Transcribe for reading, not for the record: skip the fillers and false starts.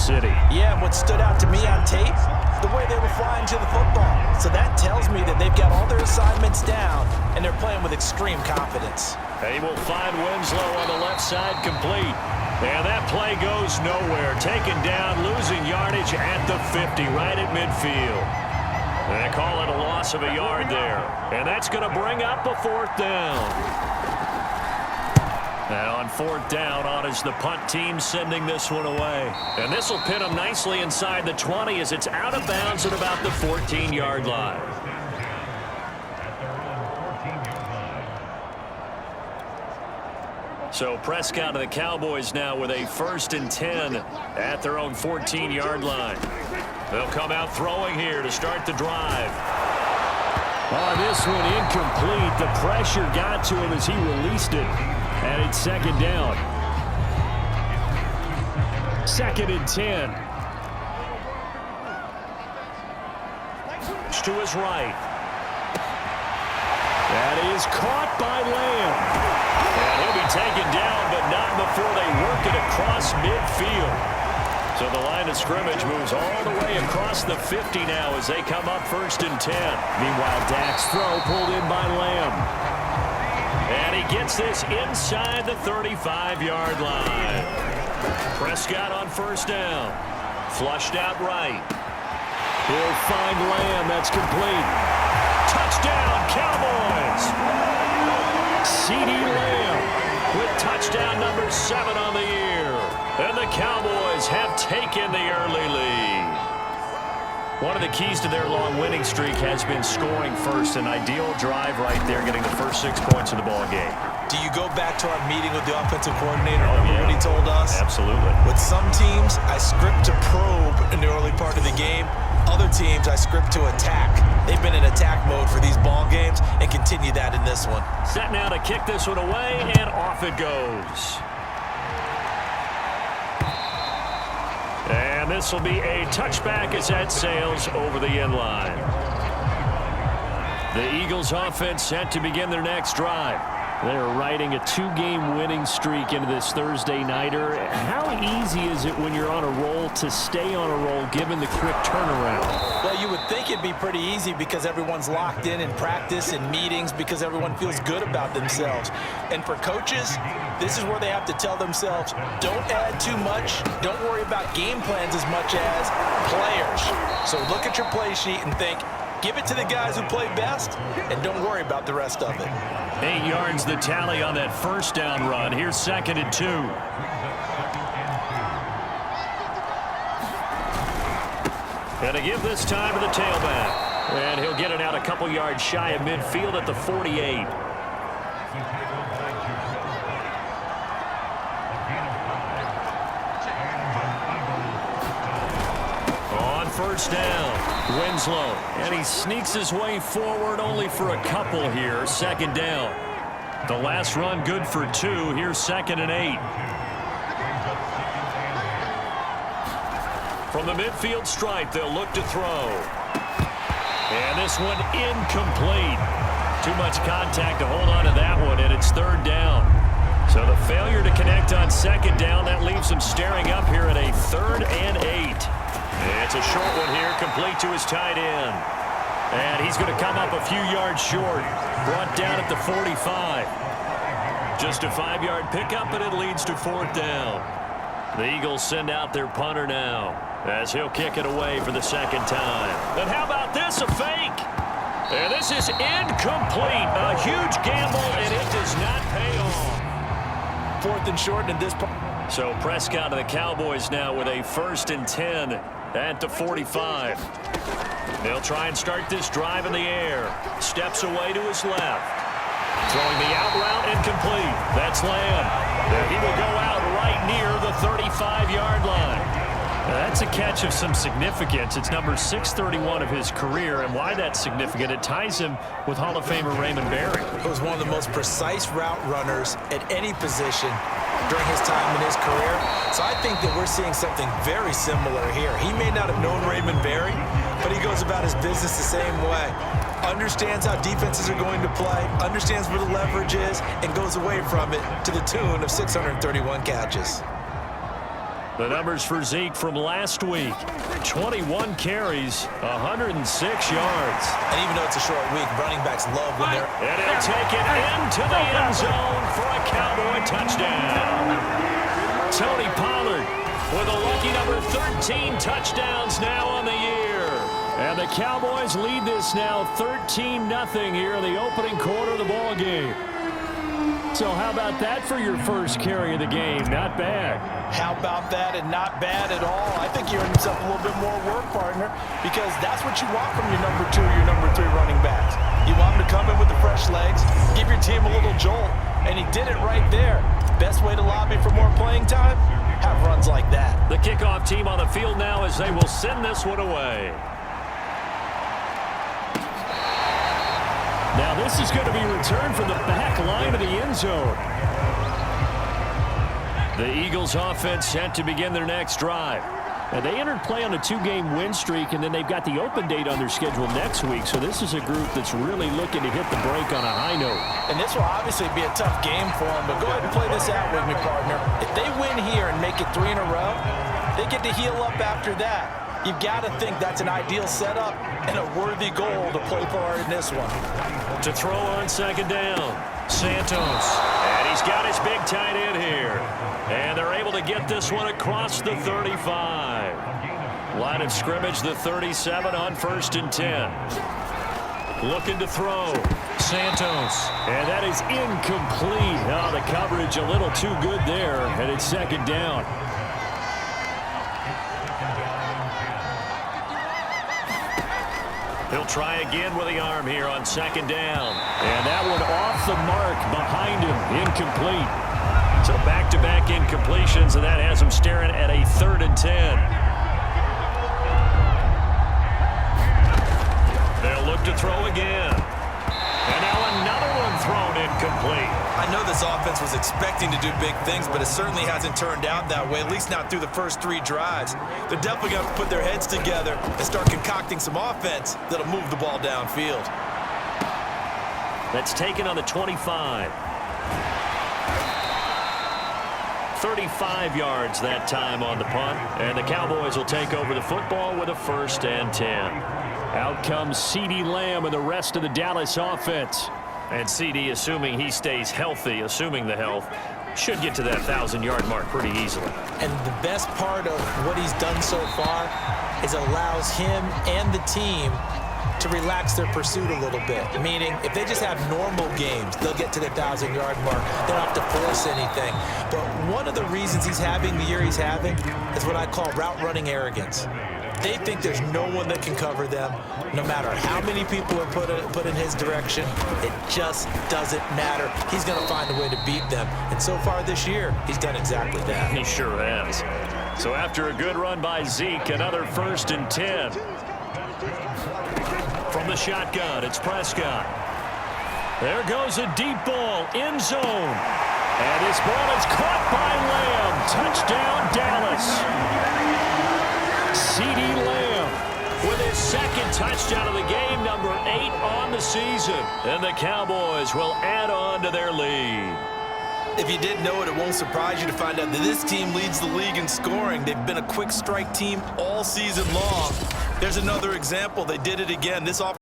City. Yeah, and what stood out to me on tape, the way they were flying to the football. So that tells me that they've got all their assignments down, and they're playing with extreme confidence. They will find Winslow on the left side complete. And that play goes nowhere. Taken down, losing yardage at the 50, right at midfield. They call it a loss of a yard there. And that's going to bring up a 4th down. And on 4th down, on is the punt team sending this one away. And this will pin them nicely inside the 20 as it's out of bounds at about the 14-yard line. So Prescott and the Cowboys now with a 1st and 10 at their own 14-yard line. They'll come out throwing here to start the drive. Oh, this one incomplete. The pressure got to him as he released it. And it's 2nd down. 2nd and 10. To his right. That is caught by Lamb. And he'll be taken down, but not before they work it across midfield. So the line of scrimmage moves all the way across the 50 now as they come up 1st and 10. Meanwhile, Dak's throw pulled in by Lamb. And he gets this inside the 35-yard line. Prescott on 1st down. Flushed out right. He'll find Lamb. That's complete. Touchdown, Cowboys! CeeDee Lamb with touchdown number 7 on the year. And the Cowboys have taken the early lead. One of the keys to their long winning streak has been scoring first. An ideal drive right there, getting the first 6 points of the ball game. Do you go back to our meeting with the offensive coordinator? Remember what he told us? Absolutely. With some teams, I script to probe in the early part of the game. Other teams, I script to attack. They've been in attack mode for these ball games and continue that in this one. Set now to kick this one away, and off it goes. And this will be a touchback as that sails over the end line. The Eagles offense set to begin their next drive. They're riding a 2-game winning streak into this Thursday nighter. How easy is it when you're on a roll to stay on a roll given the quick turnaround? Well, you would think it'd be pretty easy because everyone's locked in practice and meetings because everyone feels good about themselves. And for coaches, this is where they have to tell themselves, don't add too much. Don't worry about game plans as much as players. So look at your play sheet and think, give it to the guys who play best, and don't worry about the rest of it. 8 yards the tally on that 1st down run. Here's 2nd and 2. Gonna give this time to the tailback. And he'll get it out a couple yards shy of midfield at the 48. On 1st down. Winslow, and he sneaks his way forward only for a couple here. 2nd down. The last run good for 2. Here's 2nd and 8. From the midfield stripe, they'll look to throw. And this one incomplete. Too much contact to hold on to that one, and it's 3rd down. So the failure to connect on 2nd down, that leaves him staring up here at a 3rd and 8. It's a short one here, complete to his tight end. And he's going to come up a few yards short. Brought down at the 45. Just a 5-yard pickup, and it leads to 4th down. The Eagles send out their punter now as he'll kick it away for the 2nd time. And how about this, a fake? And this is incomplete. A huge gamble, and it does not pay off. 4th and short in this part. So Prescott and the Cowboys now with a 1st and 10 at the 45. They'll try and start this drive in the air. Steps away to his left. Throwing the out route incomplete. That's Lamb. And he will go out right near the 35-yard line. That's a catch of some significance. It's number 631 of his career, and why that's significant, it ties him with Hall of Famer Raymond Berry. He was one of the most precise route runners at any position during his time in his career. So I think that we're seeing something very similar here. He may not have known Raymond Berry, but he goes about his business the same way. Understands how defenses are going to play, understands where the leverage is, and goes away from it to the tune of 631 catches. The numbers for Zeke from last week: 21 carries, 106 yards. And even though it's a short week, running backs love when they're... And he'll take it into the end zone for a Cowboy touchdown. Tony Pollard with a lucky number 13 touchdowns now on the year. And the Cowboys lead this now 13-0 here in the opening quarter of the ball game. So how about that for your first carry of the game? Not bad. How about that, and not bad at all. I think you're earning yourself a little bit more work, partner, because that's what you want from your number 2, your number 3 running backs. You want them to come in with the fresh legs, give your team a little jolt, and he did it right there. Best way to lobby for more playing time? Have runs like that. The kickoff team on the field now as they will send this one away. Now this is going to be returned from the back line of the end zone. The Eagles offense set to begin their next drive. Now they entered play on a 2-game win streak, and then they've got the open date on their schedule next week. So this is a group that's really looking to hit the break on a high note. And this will obviously be a tough game for them, but go ahead and play this out with me, partner. If they win here and make it 3 in a row, they get to heal up after that. You've got to think that's an ideal setup and a worthy goal to play for in this one. To throw on second down, Santos. And he's got his big tight end here. And they're able to get this one across the 35. Line of scrimmage, the 37 on 1st and 10. Looking to throw, Santos. And that is incomplete. Oh, the coverage a little too good there, and it's second down. He'll try again with the arm here on second down. And that one off the mark behind him. Incomplete. So back-to-back incompletions, and that has him staring at a 3rd and 10. They'll look to throw again. And now another one thrown incomplete. I know this offense was expecting to do big things, but it certainly hasn't turned out that way, at least not through the first 3 drives. They're definitely going to put their heads together and start concocting some offense that'll move the ball downfield. That's taken on the 25. 35 yards that time on the punt, and the Cowboys will take over the football with a 1st and 10. Out comes CeeDee Lamb and the rest of the Dallas offense. And CeeDee, assuming he stays healthy, assuming the health, should get to that 1,000-yard mark pretty easily. And the best part of what he's done so far is it allows him and the team to relax their pursuit a little bit. Meaning, if they just have normal games, they'll get to the 1,000-yard mark. They don't have to force anything. But one of the reasons he's having the year he's having is what I call route running arrogance. They think there's no one that can cover them, no matter how many people are put in his direction. It just doesn't matter. He's going to find a way to beat them. And so far this year, he's done exactly that. He sure has. So after a good run by Zeke, another 1st and 10. From the shotgun, it's Prescott. There goes a deep ball, end zone. And this ball is caught by Lamb. Touchdown, Dallas. CeeDee Lamb with his 2nd touchdown of the game, number 8 on the season. And the Cowboys will add on to their lead. If you didn't know it, it won't surprise you to find out that this team leads the league in scoring. They've been a quick strike team all season long. There's another example. They did it again. This offense